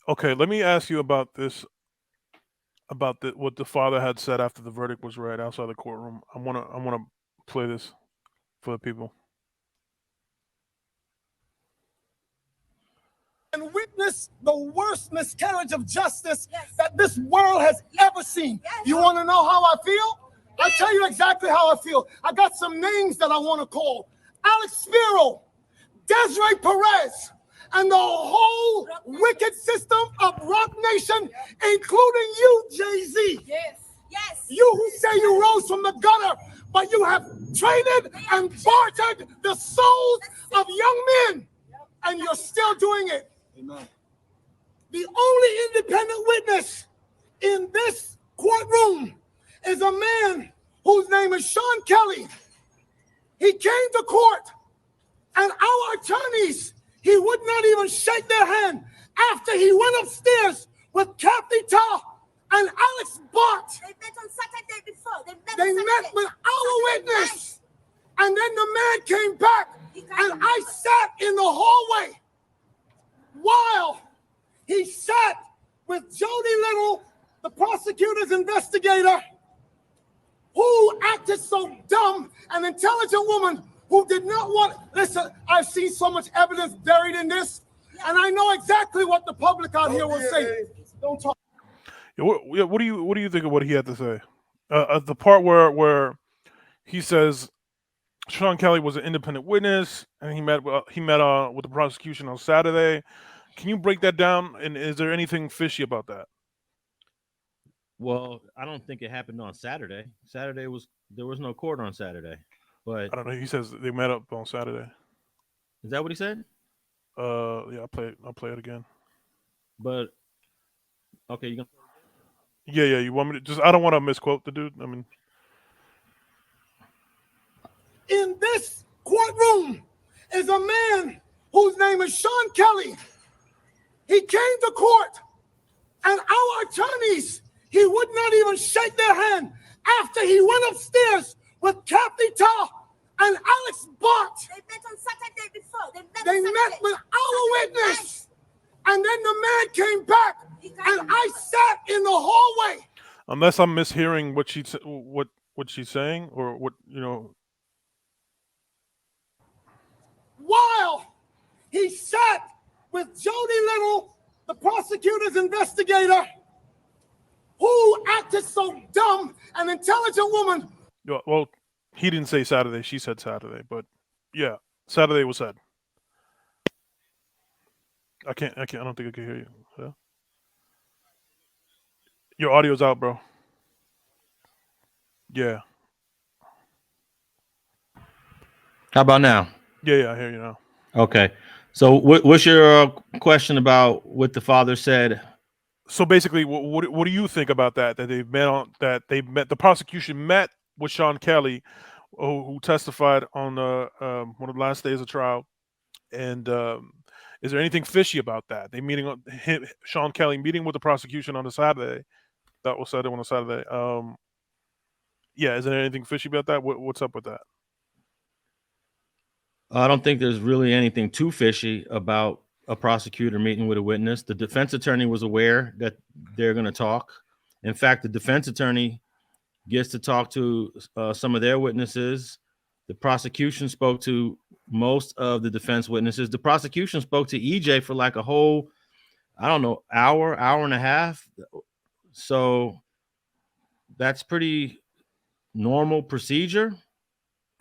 Okay, let me ask you about this, about what the father had said after the verdict was read outside the courtroom. I wanna play this for the people. And witness the worst miscarriage of justice that this world has ever seen. You want to know how I feel? I'll tell you exactly how I feel. I got some names that I want to call. Alex Spiro, Desiree Perez, and the whole wicked system of Rock Nation, including you, Jay-Z. Yes. Yes. You who say you rose from the gutter, but you have traded and bartered the souls of young men, and you're still doing it. Amen. The only independent witness in this courtroom is a man whose name is Sean Kelly. He came to court, and our attorneys, he would not even shake their hand after he went upstairs with Kathy Ta and Alex Bart. They met on Saturday before. They met with our witness. And then the man came back, and I sat in the hallway while he sat with Jody Little, the prosecutor's investigator, who acted so dumb, an intelligent woman who did not want. Listen, I've seen so much evidence buried in this, and I know exactly what the public out here will say. Don't talk. Yeah, what do you think of what he had to say? The part where he says Sean Kelly was an independent witness, and he met with the prosecution on Saturday. Can you break that down? And is there anything fishy about that? Well, I don't think it happened on Saturday. There was no court on Saturday. But I don't know. He says they met up on Saturday. Is that what he said? Yeah, I'll play it again. But okay, you can. Yeah. You want me to just? I don't want to misquote the dude. I mean, in this courtroom is a man whose name is Sean Kelly. He came to court, and our attorneys, he would not even shake their hand after he went upstairs with Kathy Ta and Alex Bart. They met on Saturday before. They met with our witness. And then the man came back, and I sat in the hallway. Unless I'm mishearing what she's saying, or what, you know. While he sat with Jody Little, the prosecutor's investigator, who acted so dumb, an intelligent woman. Well, he didn't say Saturday. She said Saturday, but yeah, Saturday was said. I don't think I can hear you. Yeah? Your audio's out, bro. Yeah. How about now? Yeah, I hear you now. Okay. So what's your question about what the father said? So basically, what do you think about that? That the prosecution met with Sean Kelly, who testified on one of the last days of trial, and is there anything fishy about that? They meeting Sean Kelly meeting with the prosecution on a Saturday. That was said on a Saturday. Yeah, is there anything fishy about that? What's up with that? I don't think there's really anything too fishy about a prosecutor meeting with a witness. The defense attorney was aware that they're going to talk. In fact, the defense attorney gets to talk to some of their witnesses. The prosecution spoke to most of the defense witnesses. The prosecution spoke to EJ for like a whole, I don't know, hour and a half. So that's pretty normal procedure.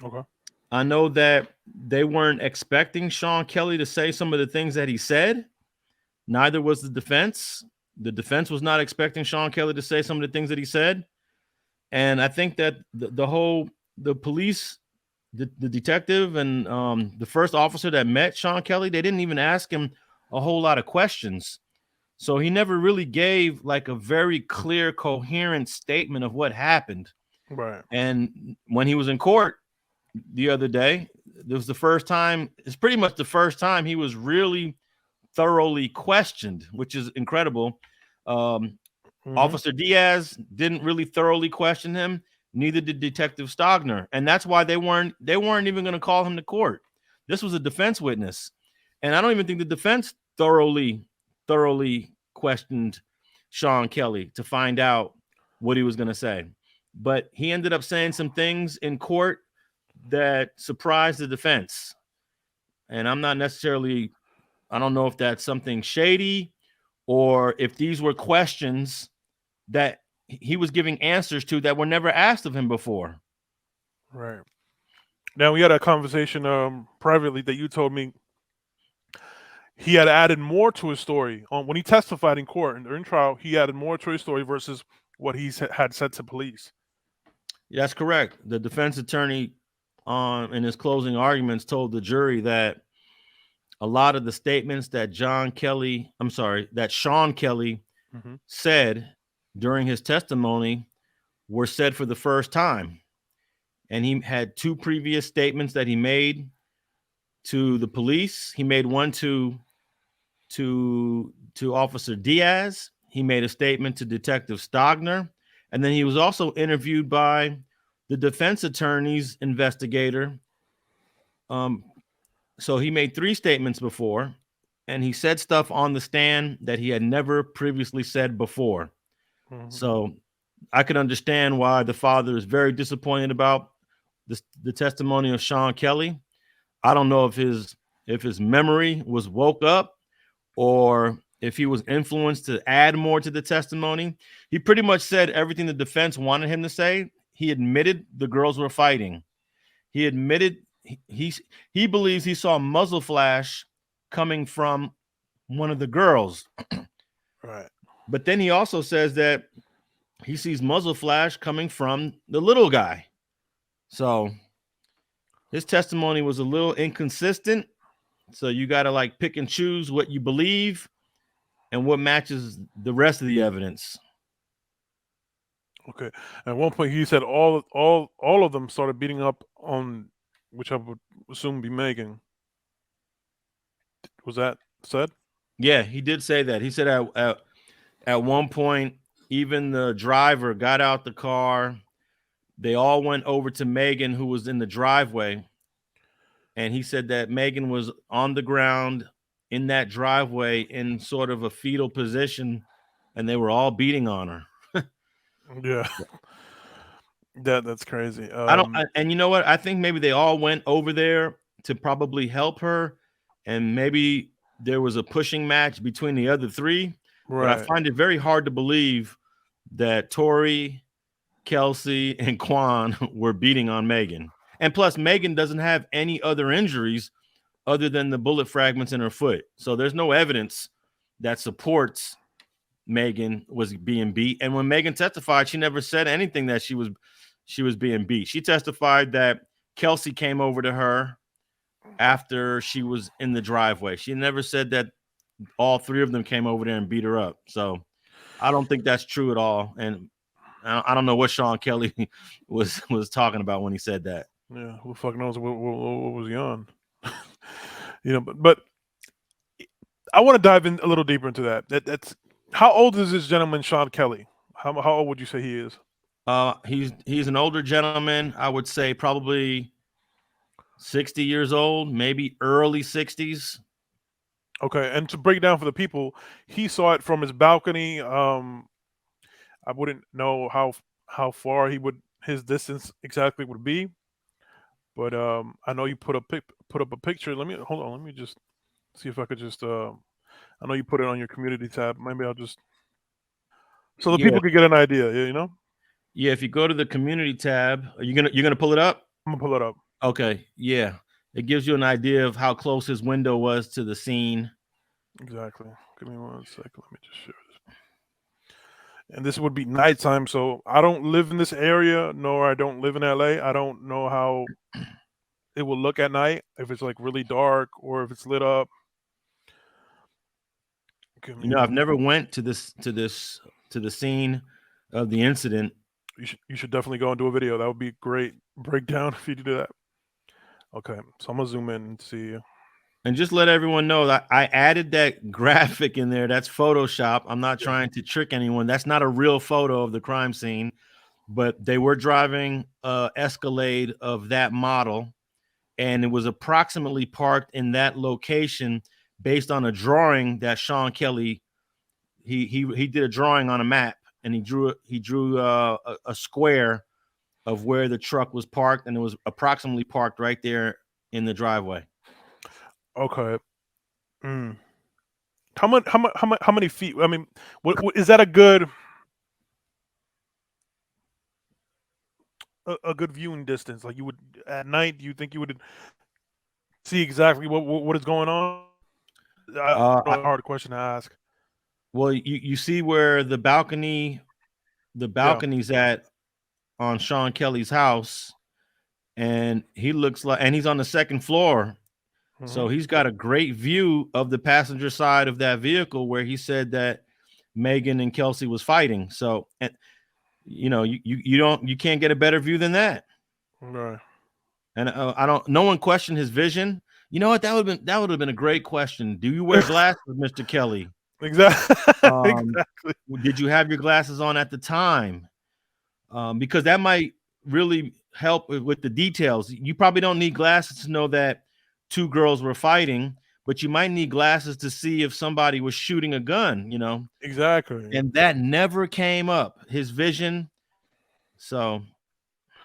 Okay. I know that they weren't expecting Sean Kelly to say some of the things that he said. Neither was the defense. The defense was not expecting Sean Kelly to say some of the things that he said. And I think that the police, the detective and the first officer that met Sean Kelly, they didn't even ask him a whole lot of questions. So he never really gave like a very clear, coherent statement of what happened. Right. And when he was in court the other day, it was the first time, it's pretty much the first time he was really thoroughly questioned, which is incredible. Officer Diaz didn't really thoroughly question him, neither did Detective Stogner. And that's why they weren't even going to call him to court. This was a defense witness. And I don't even think the defense thoroughly questioned Sean Kelly to find out what he was going to say. But he ended up saying some things in court that surprised the defense. And I'm not necessarily, I don't know if that's something shady or if these were questions that he was giving answers to that were never asked of him before. Right. Now, we had a conversation privately that you told me he had added more to his story when he testified in court and during trial. He added more to his story versus what he had said to police. That's correct. The defense attorney in his closing arguments told the jury that a lot of the statements that Sean Kelly said during his testimony were said for the first time. And he had two previous statements that he made to the police. He made one to Officer Diaz. He made a statement to Detective Stogner. And then he was also interviewed by the defense attorney's investigator. So he made three statements before, and he said stuff on the stand that he had never previously said before. Mm-hmm. So I could understand why the father is very disappointed about the testimony of Sean Kelly. I don't know if his memory was woke up or if he was influenced to add more to the testimony. He pretty much said everything the defense wanted him to say. He admitted the girls were fighting. He admitted he believes he saw muzzle flash coming from one of the girls. Right. But then he also says that he sees muzzle flash coming from the little guy. So his testimony was a little inconsistent. So you got to like pick and choose what you believe and what matches the rest of the evidence. Okay. At one point, he said all of them started beating up on, which I would assume be Megan. Was that said? Yeah, he did say that. He said at one point, even the driver got out the car. They all went over to Megan, who was in the driveway. And he said that Megan was on the ground in that driveway in sort of a fetal position, and they were all beating on her. Yeah. That's crazy. And you know what? I think maybe they all went over there to probably help her, and maybe there was a pushing match between the other three. Right. But I find it very hard to believe that Tory, Kelsey, and Quan were beating on Megan. And plus, Megan doesn't have any other injuries other than the bullet fragments in her foot. So there's no evidence that supports Megan was being beat. And when Megan testified, she never said anything that she was being beat. She testified that Kelsey came over to her after she was in the driveway. She never said that all three of them came over there and beat her up. So I don't think that's true at all. And I don't know what Sean Kelly was talking about when he said that. Yeah, who the fuck knows what was he on? But I want to dive in a little deeper into that. That's how old is this gentleman, Sean Kelly? How old would you say he is? He's an older gentleman. I would say probably 60 years old, maybe early 60s. Okay, and to break down for the people, he saw it from his balcony. I wouldn't know how far his distance exactly would be, but I know you put up a picture. Hold on. Let me just see if I could just. I know you put it on your community tab. Maybe I'll just so the people could get an idea. Yeah, if you go to the community tab, you're gonna pull it up. I'm gonna pull it up. Okay, yeah, it gives you an idea of how close his window was to the scene. Exactly. Give me 1 second. Let me just share this. And this would be nighttime, so I don't live in this area, nor I don't live in LA. I don't know how it will look at night, if it's like really dark or if it's lit up. I've never went to the scene of the incident. You should definitely go and do a video. That would be a great breakdown if you do that. Okay, so I'm gonna zoom in and see. And just let everyone know that I added that graphic in there. That's Photoshop. I'm not trying to trick anyone. That's not a real photo of the crime scene, but they were driving an Escalade of that model, and it was approximately parked in that location based on a drawing that Sean Kelly he did a drawing on a map, and he drew a square of where the truck was parked, and it was approximately parked right there in the driveway. Okay. Mm. How many feet? I mean, what is that a good viewing distance? Like you would at night, do you think you would see exactly what is going on? Uh, A hard question to ask. Well, you see where the balcony's at on Sean Kelly's house, and he looks like, and he's on the second floor. So he's got a great view of the passenger side of that vehicle where he said that Megan and Kelsey was fighting. So, and you know, you can't get a better view than that. Right. And no one questioned his vision. You know what? That would have been a great question. Do you wear glasses, Mr. Kelly? Exactly. Exactly. Did you have your glasses on at the time? Because that might really help with the details. You probably don't need glasses to know that two girls were fighting, but you might need glasses to see if somebody was shooting a gun, you know? Exactly. And that never came up, his vision. So